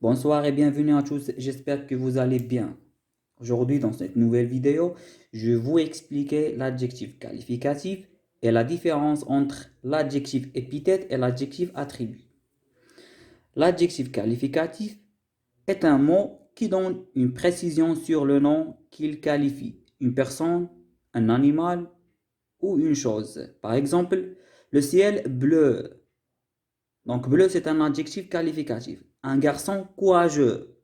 Bonsoir et bienvenue à tous, j'espère que vous allez bien. Aujourd'hui, dans cette nouvelle vidéo, je vais vous expliquer l'adjectif qualificatif et la différence entre l'adjectif épithète et l'adjectif attribut. L'adjectif qualificatif est un mot qui donne une précision sur le nom qu'il qualifie, une personne, un animal ou une chose. Par exemple, le ciel bleu. Donc bleu, c'est un adjectif qualificatif. Un garçon courageux.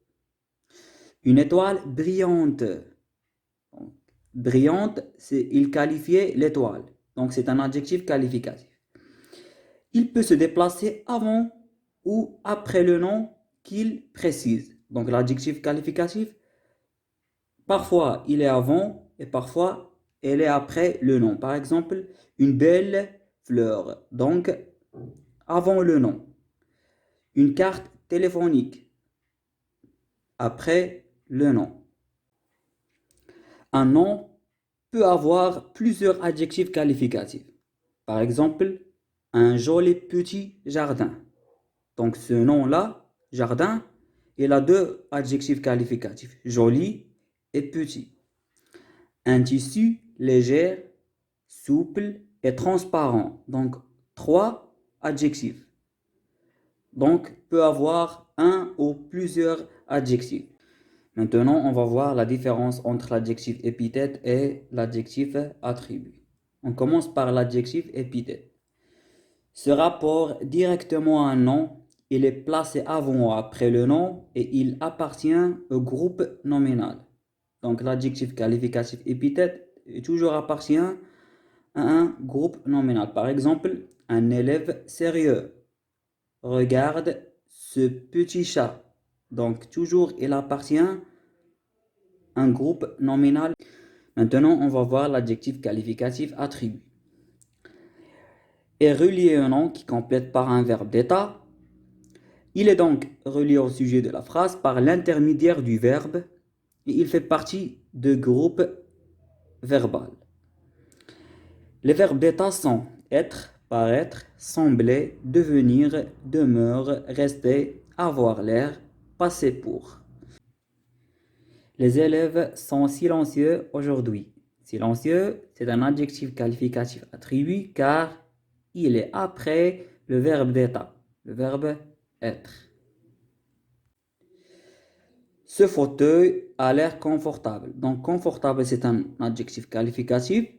Une étoile brillante. Donc, brillante, c'est il qualifiait l'étoile. Donc c'est un adjectif qualificatif. Il peut se déplacer avant ou après le nom qu'il précise. Donc l'adjectif qualificatif, parfois il est avant et parfois elle est après le nom. Par exemple, une belle fleur. Donc avant le nom. Une carte téléphonique après le nom. Un nom peut avoir plusieurs adjectifs qualificatifs. Par exemple, un joli petit jardin. Donc ce nom-là, jardin, il a deux adjectifs qualificatifs, joli et petit. Un tissu léger, souple et transparent. Donc trois adjectifs. Donc peut avoir un ou plusieurs adjectifs. Maintenant, on va voir la différence entre l'adjectif épithète et l'adjectif attribut. On commence par l'adjectif épithète. Ce rapport directement à un nom, il est placé avant ou après le nom et il appartient au groupe nominal. Donc l'adjectif qualificatif épithète toujours appartient à un groupe nominal. Par exemple, un élève sérieux. Regarde ce petit chat. Donc toujours il appartient à un groupe nominal. Maintenant, on va voir l'adjectif qualificatif attribut. Est relié à un nom qui complète par un verbe d'état. Il est donc relié au sujet de la phrase par l'intermédiaire du verbe et il fait partie du groupe verbal. Les verbes d'état sont être, paraître, sembler, devenir, demeure, rester, avoir l'air, passer pour. Les élèves sont silencieux aujourd'hui. Silencieux, c'est un adjectif qualificatif attribut car il est après le verbe d'état, le verbe être. Ce fauteuil a l'air confortable. Donc confortable, c'est un adjectif qualificatif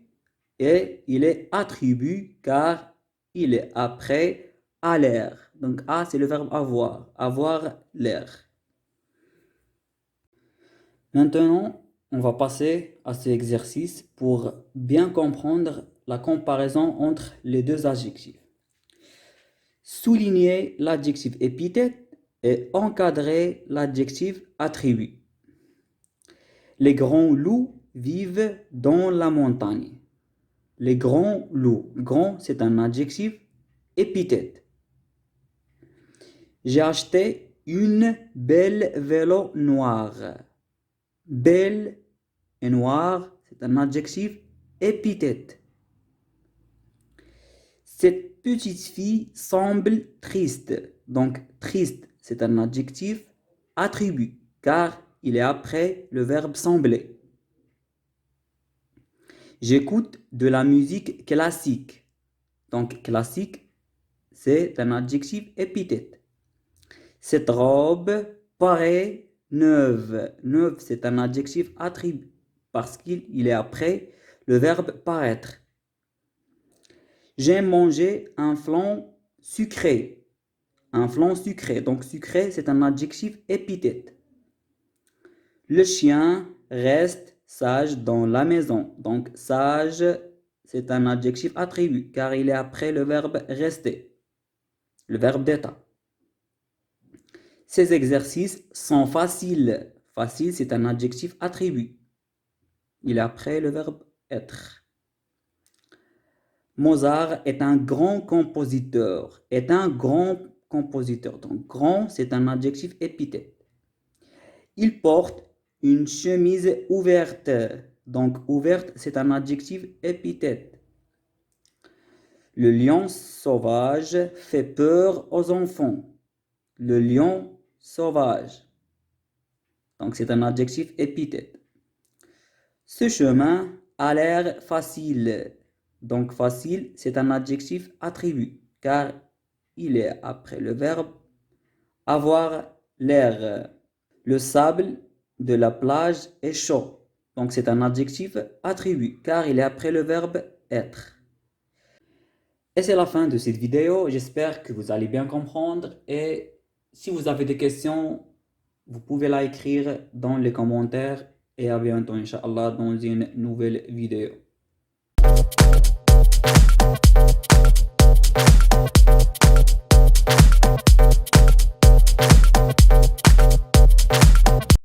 et il est attribut car il est après à l'air. Donc a, c'est le verbe avoir, avoir l'air. Maintenant, on va passer à cet exercice pour bien comprendre la comparaison entre les deux adjectifs. Souligner l'adjectif épithète et encadrer l'adjectif attribut. Les grands loups vivent dans la montagne. Les grands loups. Grand, c'est un adjectif épithète. J'ai acheté une belle vélo noire. Belle et noire, c'est un adjectif épithète. Cette petite fille semble triste. Donc, triste, c'est un adjectif attribut, car il est après le verbe sembler. J'écoute de la musique classique. Donc, classique, c'est un adjectif épithète. Cette robe paraît neuve. Neuve, c'est un adjectif attribut, parce qu'il est après le verbe paraître. J'aime manger un flan sucré. Un flan sucré. Donc sucré, c'est un adjectif épithète. Le chien reste sage dans la maison. Donc sage, c'est un adjectif attribut car il est après le verbe rester, le verbe d'état. Ces exercices sont faciles. Facile, c'est un adjectif attribut. Il est après le verbe être. Mozart est un grand compositeur. Est un grand compositeur. Donc, grand, c'est un adjectif épithète. Il porte une chemise ouverte. Donc, ouverte, c'est un adjectif épithète. Le lion sauvage fait peur aux enfants. Le lion sauvage. Donc c'est un adjectif épithète. Ce chemin a l'air facile. Donc facile, c'est un adjectif attribut car il est après le verbe avoir l'air. Le sable de la plage est chaud. Donc c'est un adjectif attribut car il est après le verbe être. Et c'est la fin de cette vidéo. J'espère que vous allez bien comprendre. Et si vous avez des questions, vous pouvez la écrire dans les commentaires. Et à bientôt, Inch'Allah, dans une nouvelle vidéo.